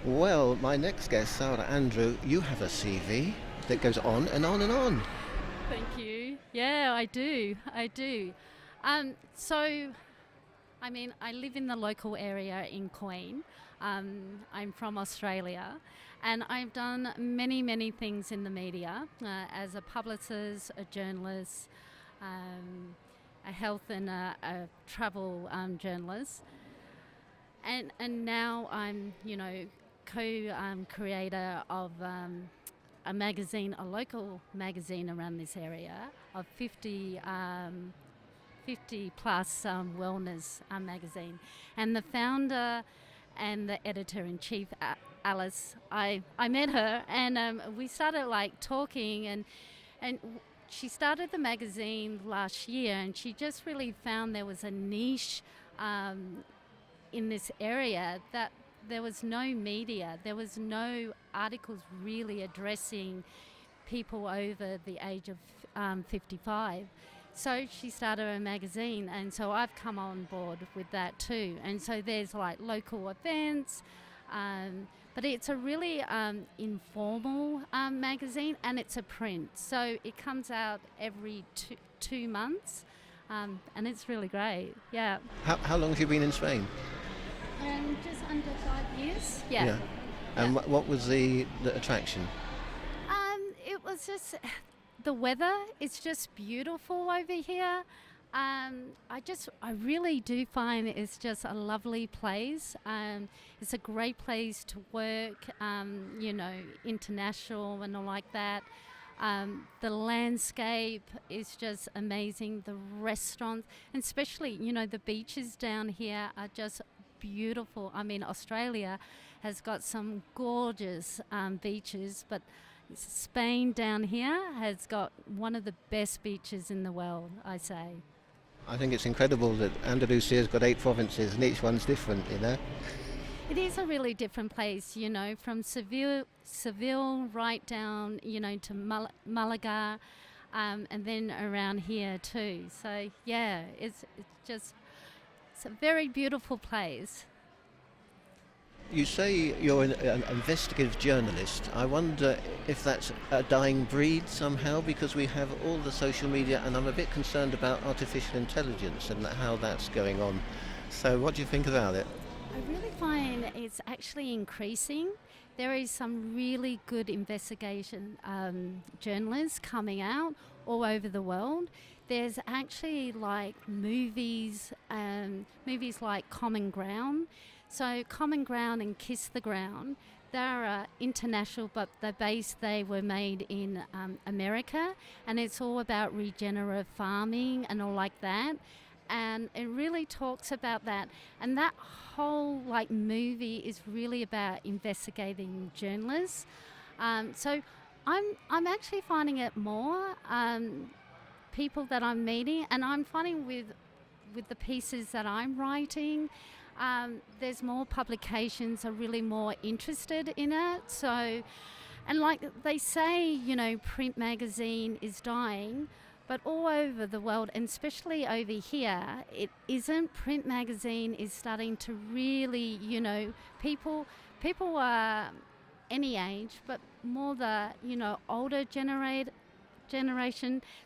Well, my next guest, Sara Andrew, you have a CV that goes on and on and on. Thank you. Yeah, I do. I do. So, I mean, I live in the local area in Queen. I'm from Australia, and I've done many, many things in the media as a publicist, a journalist, um, a health and a travel journalist, and now I'm, co-creator of a magazine, a local magazine around this area of 50 plus wellness magazine. And the founder and the editor-in-chief, Alice, I met her and we started like talking and she started the magazine last year and she just really found there was a niche in this area that there was no media, there was no articles really addressing people over the age of 55. So she started a magazine, and so I've come on board with that too. And so there's like local events, but it's a really informal magazine, and it's a print. So it comes out every two months, and it's really great. Yeah. How long have you been in Spain? Just under 5 years. Yeah. And what was the attraction? It was just the weather is just beautiful over here. I really do find it's just a lovely place. It's a great place to work, international and all like that. The landscape is just amazing. The restaurants, and especially, the beaches down here are just beautiful. I mean, Australia has got some gorgeous beaches, but Spain down here has got one of the best beaches in the world, I say. I think it's incredible that Andalusia's got 8 provinces and each one's different, It is a really different place, from Seville right down, to Malaga, and then around here too. So, yeah, it's a very beautiful place. You say you're an investigative journalist. I wonder if that's a dying breed somehow, because we have all the social media, and I'm a bit concerned about artificial intelligence and how that's going on. So what do you think about it? I really find it's actually increasing. There is some really good investigation journalists coming out all over the world. There's actually like movies like Common Ground. So Common Ground and Kiss the Ground, they're international, but they were made in America, and it's all about regenerative farming and all like that. And it really talks about that. And that whole like movie is really about investigating journalists. So I'm actually finding it more people that I'm meeting, and I'm finding with the pieces that I'm writing, there's more publications are really more interested in it. So, and like they say, print magazine is dying, but all over the world, and especially over here, it isn't. Print magazine is starting to really, people are any age, but more the, older generation,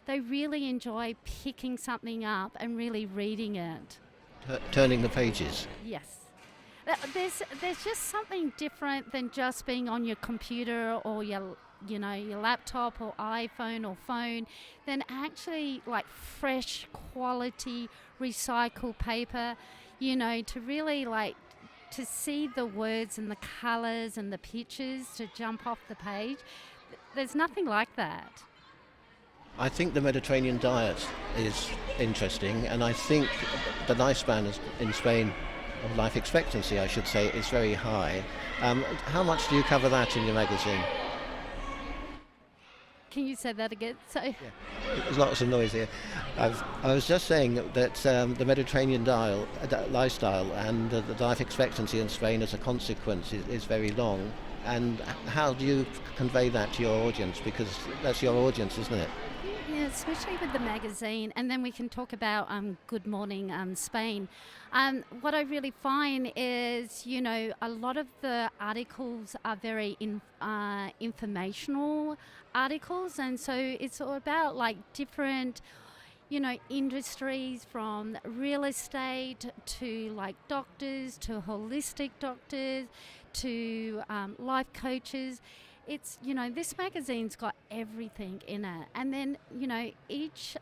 they really enjoy picking something up and really reading it. Turning the pages. Yes. There's just something different than just being on your computer or your laptop or iPhone or phone, than actually like fresh quality recycled paper, to really like to see the words and the colours and the pictures to jump off the page. There's nothing like that. I think the Mediterranean diet is interesting, and I think the lifespan in Spain, or life expectancy I should say, is very high. How much do you cover that in your magazine? Can you say that again? So. Yeah. There's lots of noise here. I was just saying that the Mediterranean lifestyle and the life expectancy in Spain as a consequence is very long. And how do you convey that to your audience? Because that's your audience, isn't it? Yeah, Yeah, especially with the magazine, and then we can talk about Good Morning Spain. What I really find is, a lot of the articles are very informational articles, and so it's all about like different, industries from real estate to like doctors to holistic doctors to life coaches. It's, this magazine's got everything in it. And then, each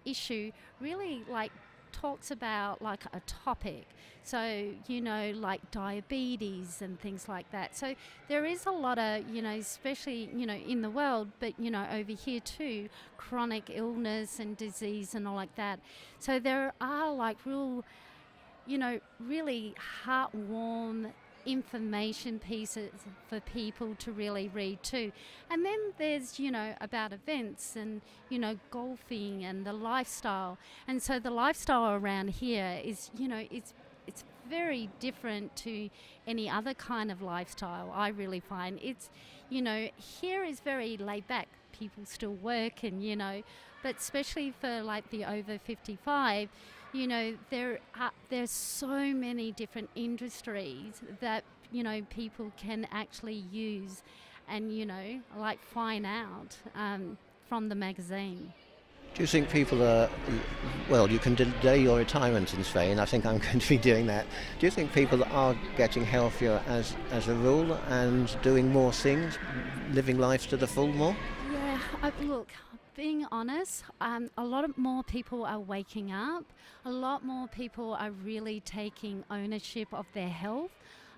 issue really like talks about like a topic. So, like diabetes and things like that. So there is a lot of, especially, in the world, but, over here too, chronic illness and disease and all like that. So there are like really heartwarm information pieces for people to really read too. And then there's, about events and, golfing and the lifestyle. And so the lifestyle around here is, it's very different to any other kind of lifestyle, I really find. It's, here is very laid back. People still work and, but especially for like the over 55, there's so many different industries that, people can actually use and, like find out from the magazine. Do you think people are, well, you can delay your retirement in Spain. I think I'm going to be doing that. Do you think people are getting healthier as a rule and doing more things, living life to the full more? Yeah, look, being honest, a lot of more people are waking up. A lot more people are really taking ownership of their health.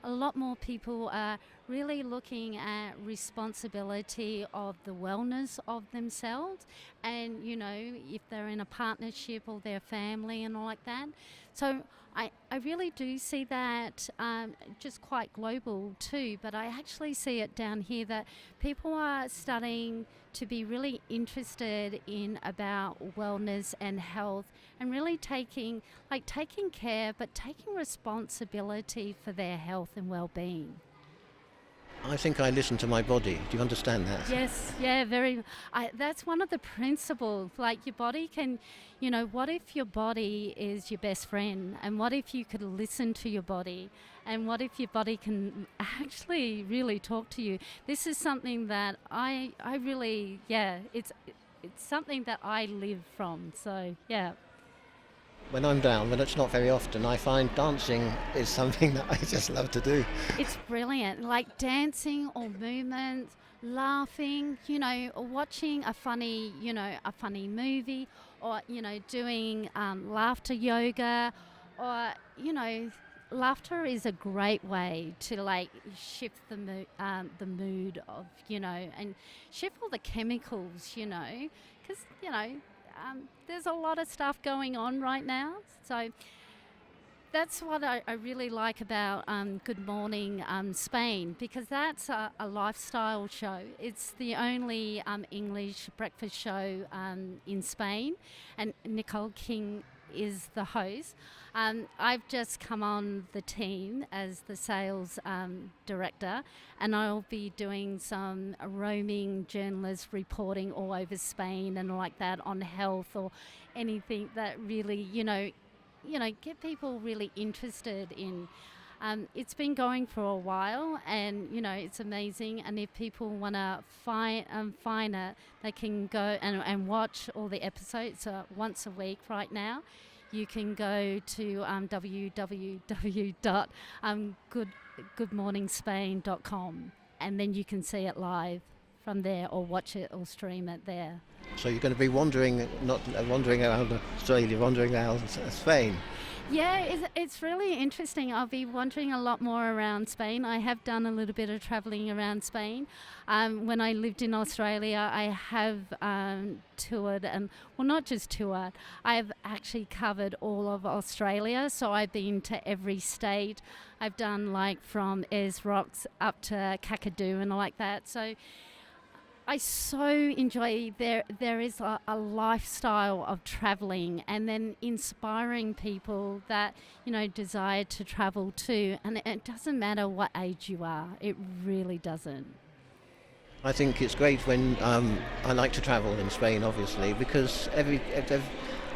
A lot more people are really looking at responsibility of the wellness of themselves and, if they're in a partnership or their family and all like that. So I really do see that just quite global too, but I actually see it down here that people are starting to be really interested in about wellness and health and really taking care, but taking responsibility for their health and well-being. I think I listen to my body. Do you understand that? Yes, yeah, very. That's one of the principles. Like your body can, what if your body is your best friend? And what if you could listen to your body? And what if your body can actually really talk to you? This is something that I really, it's something that I live from. So, yeah. When I'm down, when it's not very often, I find dancing is something that I just love to do. It's brilliant, like dancing or movement, laughing, or watching a funny movie, or doing laughter yoga, or laughter is a great way to like shift the mood of and shift all the chemicals, because there's a lot of stuff going on right now. So that's what I really like about Good Morning Spain, because that's a lifestyle show. It's the only English breakfast show in Spain, and Nicole King is the host. I've just come on the team as the sales director, and I'll be doing some roaming journalist reporting all over Spain and like that on health or anything that really, get people really interested in. It's been going for a while, and it's amazing. And if people want to find it, they can go and watch all the episodes once a week. Right now, you can go to www.goodmorningspain.com, and then you can see it live from there, or watch it or stream it there. So you're going to be wandering, not wandering around Australia, wandering around Spain. Yeah, it's really interesting. I'll be wandering a lot more around Spain. I have done a little bit of travelling around Spain. When I lived in Australia, I have toured, and well, not just toured, I've actually covered all of Australia. So I've been to every state. I've done like from Ayers Rocks up to Kakadu and all like that. So I so enjoy there is a lifestyle of travelling and then inspiring people that, desire to travel too. And it doesn't matter what age you are. It really doesn't. I think it's great when I like to travel in Spain, obviously, because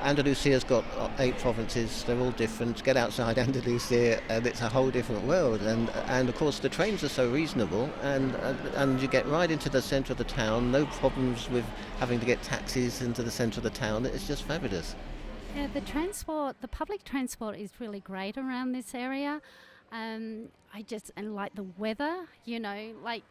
Andalusia's got 8 provinces. They're all different. Get outside Andalusia, and it's a whole different world. And of course, the trains are so reasonable, and you get right into the centre of the town. No problems with having to get taxis into the centre of the town. It's just fabulous. Yeah, the public transport is really great around this area. And like the weather, like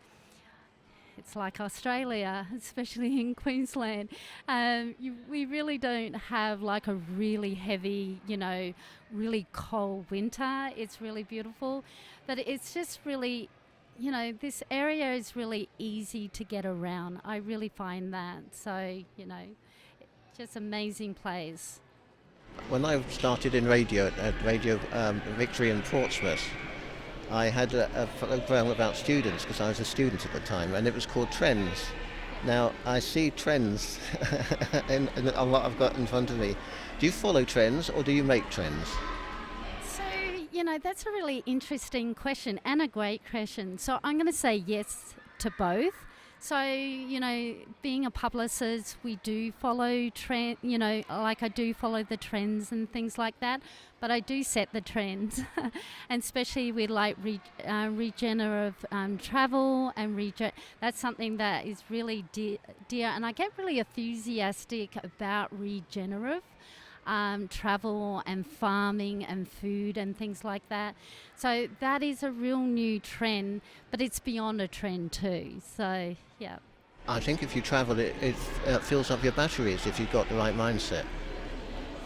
it's like Australia, especially in Queensland. We really don't have like a really heavy, really cold winter. It's really beautiful, but it's just really, this area is really easy to get around. I really find that. So, just amazing place. When I started in radio at Radio Victory in Portsmouth, I had a program about students because I was a student at the time, and it was called Trends. Now I see trends on what I've got in front of me. Do you follow trends or do you make trends? So, that's a really interesting question and a great question. So, I'm going to say yes to both. So, being a publicist, we do follow trend, like I do follow the trends and things like that, but I do set the trends, and especially with like regenerative travel and that's something that is really dear, and I get really enthusiastic about regenerative travel and farming and food and things like that. So that is a real new trend, but it's beyond a trend too. So, yeah. I think if you travel, it fills up your batteries if you've got the right mindset.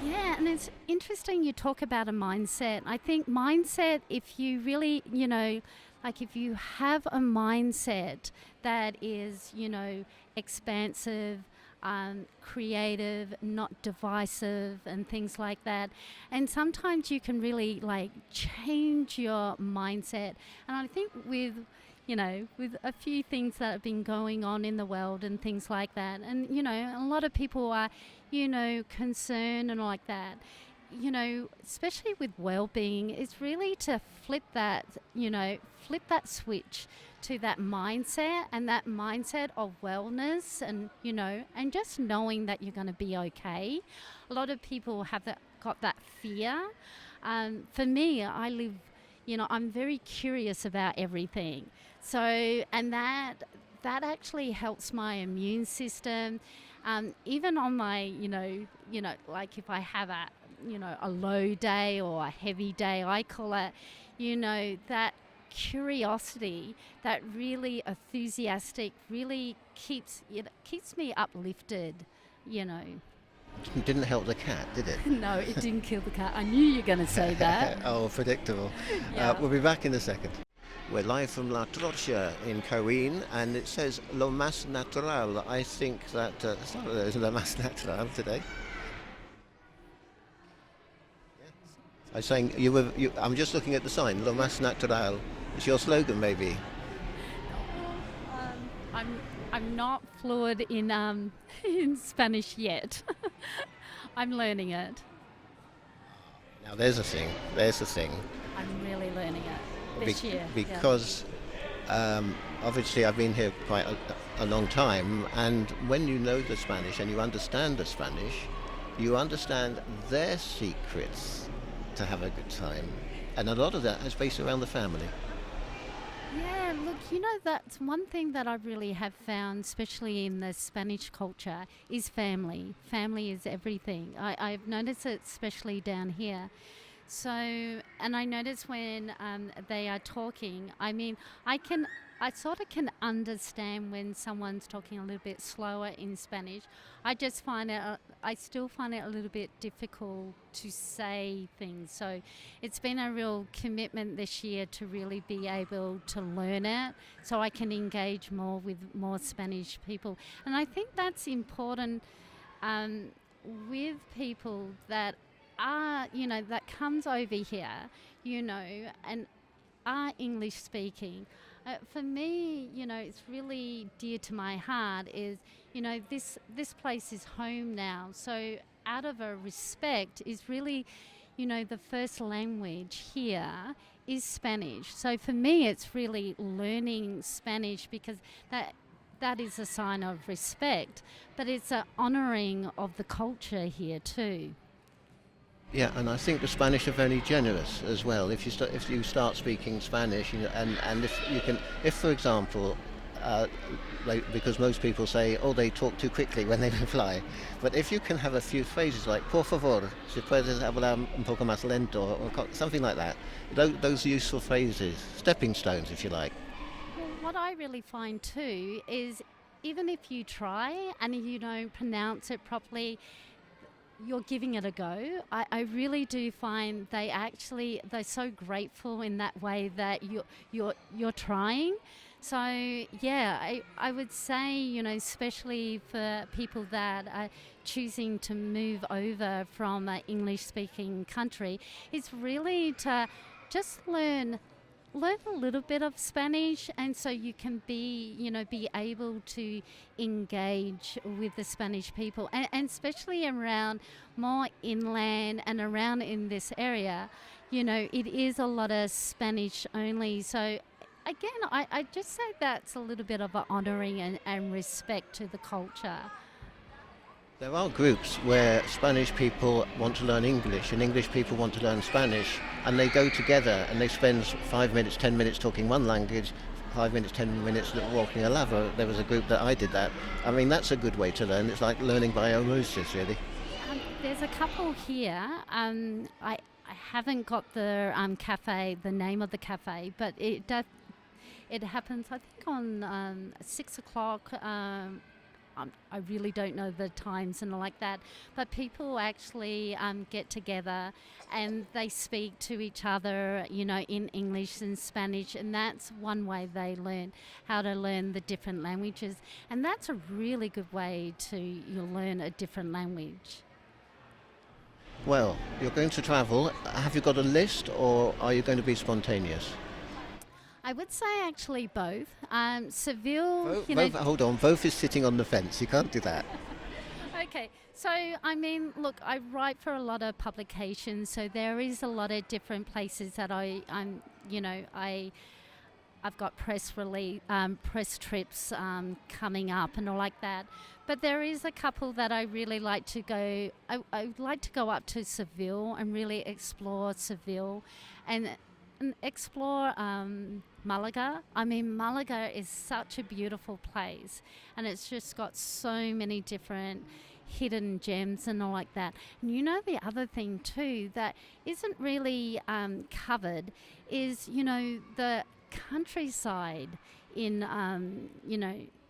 Yeah, and it's interesting you talk about a mindset. I think mindset, if you really, like if you have a mindset that is, expansive, creative, not divisive, and things like that. And sometimes you can really like change your mindset. And I think with a few things that have been going on in the world and things like that, and a lot of people are, concerned and like that. Especially with well-being, it's really to flip that switch to that mindset, and that mindset of wellness, and just knowing that you're going to be okay. A lot of people have got that fear. For me, I'm very curious about everything. So, and that actually helps my immune system. Even on my, like if I have a low day or a heavy day, I call it, that curiosity, that really enthusiastic, really keeps me uplifted, It didn't help the cat, did it? No, it didn't kill the cat. I knew you were going to say that. Oh, predictable. Yeah. We'll be back in a second. We're live from La Trocha in Coen, and it says Lo Más Natural. I think that there's Lo Más Natural today. I was saying, I'm just looking at the sign, Lo Más Natural. It's your slogan, maybe? I'm not fluent in in Spanish yet. I'm learning it. Now there's a thing. There's the thing. I'm really learning it this year. Because obviously I've been here quite a long time, and when you know the Spanish and you understand the Spanish, you understand their secrets to have a good time. And a lot of that is based around the family. Yeah, look, that's one thing that I really have found, especially in the Spanish culture, is family. Family is everything. I've noticed it especially down here. So, and I notice when they are talking, I sort of can understand when someone's talking a little bit slower in Spanish. I still find it a little bit difficult to say things. So it's been a real commitment this year to really be able to learn it so I can engage more with more Spanish people. And I think that's important with people that are, that comes over here, and are English speaking. For me, it's really dear to my heart is, this place is home now. So out of a respect is really, the first language here is Spanish. So for me, it's really learning Spanish because that is a sign of respect, but it's an honouring of the culture here too. Yeah, and I think the Spanish are very generous as well. If you start speaking Spanish, and if you can, if for example, uh, because most people say, oh, they talk too quickly when they reply, but if you can have a few phrases like por favor, si puedes hablar un poco más lento, or something like that, those useful phrases, stepping stones, if you like. Well, what I really find too is even if you try and you don't pronounce it properly, you're giving it a go. I really do find they're so grateful in that way that you're trying. So yeah, I would say, especially for people that are choosing to move over from an English speaking country, it's really to just learn a little bit of Spanish, and so you can be able to engage with the Spanish people, and especially around more inland and around in this area, it is a lot of Spanish only. So again, I just say that's a little bit of an honouring and respect to the culture. There are groups where Spanish people want to learn English and English people want to learn Spanish, and they go together and they spend 5 minutes, 10 minutes talking one language, 5 minutes, 10 minutes walking another. There was a group that I did that. I mean, that's a good way to learn. It's like learning by osmosis, really. There's a couple here. I haven't got the cafe, the name of the cafe, but it happens, I think, on 6 o'clock. I really don't know the times and all like that, but people actually get together and they speak to each other, in English and Spanish, and that's one way they learn how to learn the different languages, and that's a really good way to learn a different language. Well, you're going to travel. Have you got a list or are you going to be spontaneous? I would say actually both. Seville, Hold on, both is sitting on the fence. You can't do that. Okay, so I mean, look, I write for a lot of publications, so there is a lot of different places that I've got press trips coming up and all like that. But there is a couple that I really like to go. I would like to go up to Seville and really explore Seville, and explore Malaga. I mean, Malaga is such a beautiful place, and it's just got so many different hidden gems and all like that. And the other thing too that isn't really covered is, the countryside in,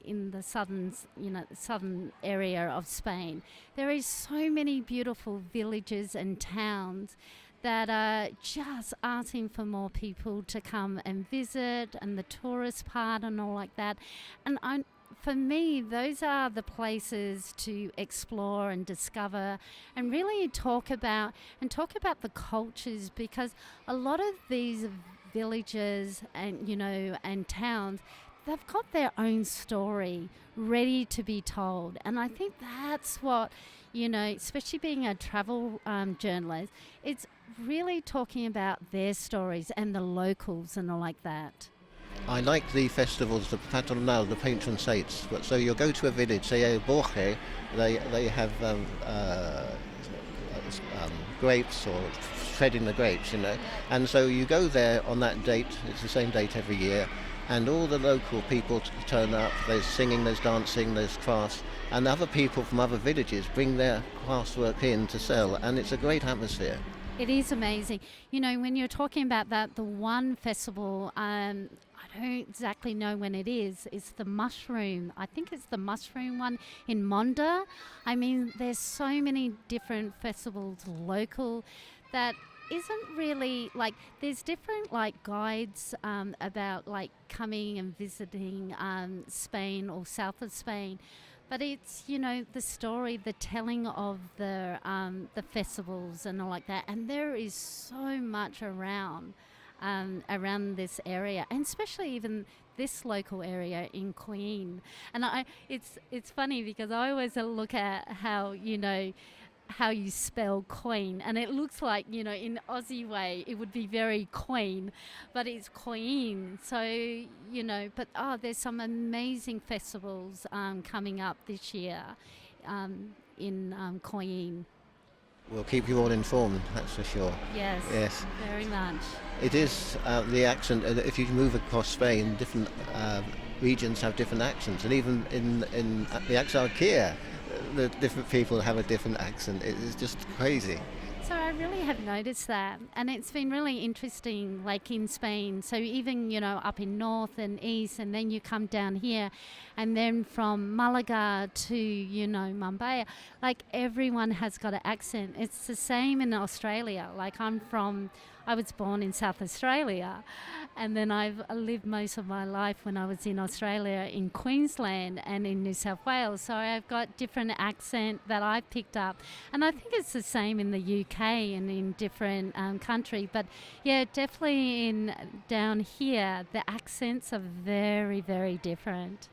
in the southern area of Spain. There is so many beautiful villages and towns that are just asking for more people to come and visit, and the tourist part and all like that. And for me, those are the places to explore and discover and really talk about the cultures, because a lot of these villages and towns, they've got their own story ready to be told. And I think that's what, especially being a travel journalist, it's really talking about their stories and the locals and all like that. I like the festivals, the patronal, the patron saints. So you'll go to a village, say Borge, they have grapes or shredding the grapes, and so you go there on that date. It's the same date every year, and all the local people turn up. There's singing, there's dancing, there's crafts, and other people from other villages bring their craftswork in to sell, and it's a great atmosphere. It is amazing. When you're talking about that, the one festival, I don't exactly know when it is. It's the mushroom. I think it's the mushroom one in Monda. I mean, there's so many different festivals local that isn't really there's different guides about coming and visiting Spain or south of Spain. But it's, the story, the telling of the festivals and all like that. And there is so much around this area, and especially even this local area in Queen. And it's funny because I always look at how, how you spell queen, and it looks like, in Aussie way it would be very queen, but it's queen. So, but there's some amazing festivals coming up this year in Queen. We'll keep you all informed, that's for sure. Yes, Yes. very much. It is the accent. If you move across Spain, different regions have different accents, and even in the Axarquia, the different people have a different accent. It is just crazy. So I really have noticed that, and it's been really interesting, like in Spain. So even, up in north and east, and then you come down here, and then from Malaga to, Mumbai, like everyone has got an accent. It's the same in Australia. Like I was born in South Australia, and then I've lived most of my life when I was in Australia, in Queensland and in New South Wales. So I've got different accent that I've picked up, and I think it's the same in the UK and in different countries. But yeah, definitely down here, the accents are very, very different.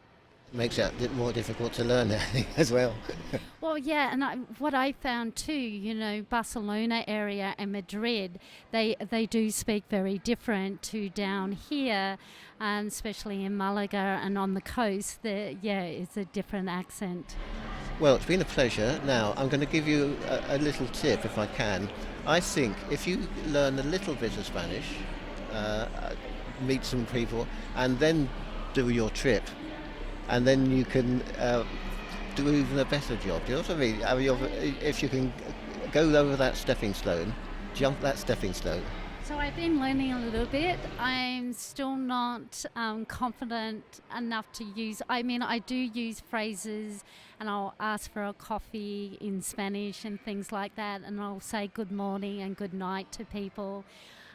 Makes it a bit more difficult to learn as well. Well, yeah, and what I found too, Barcelona area and Madrid, they do speak very different to down here, especially in Malaga and on the coast. It's a different accent. Well, it's been a pleasure. Now, I'm going to give you a little tip if I can. I think if you learn a little bit of Spanish, meet some people, and then do your trip, and then you can do even a better job. Do you know what I mean? If you can go over that stepping stone, jump that stepping stone. So I've been learning a little bit. I'm still not confident enough to use. I mean, I do use phrases, and I'll ask for a coffee in Spanish and things like that, and I'll say good morning and good night to people.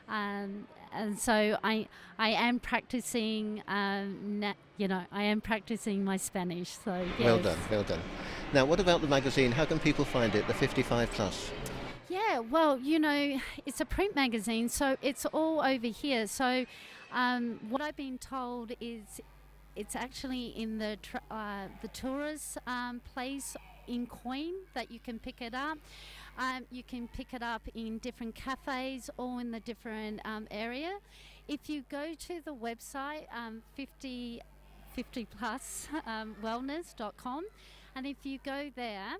And so I am practicing. I am practicing my Spanish. So yes. Well done, well done. Now, what about the magazine? How can people find it? The 55 plus. Yeah, well, it's a print magazine, so it's all over here. So what I've been told is it's actually in the tourist place in Queen that you can pick it up. You can pick it up in different cafes or in the different area. If you go to the website 50plus wellness.com, and if you go there,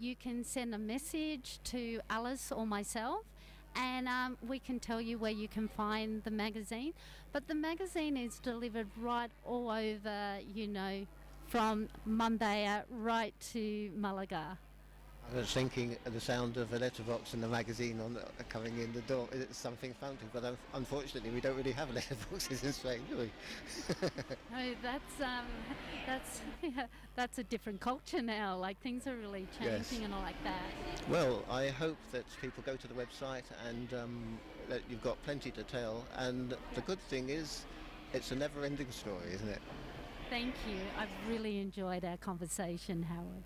you can send a message to Alice or myself, and we can tell you where you can find the magazine. But the magazine is delivered right all over, from Mumbai right to Malaga. I was thinking of the sound of a letterbox and the magazine coming in the door. It's something fountain, but unfortunately we don't really have letterboxes in Spain, do we? No, that's a different culture now. Like things are really changing. Yes. And all like that. Well, I hope that people go to the website and that you've got plenty to tell. And the good thing is, it's a never-ending story, isn't it? Thank you. I've really enjoyed our conversation, Howard.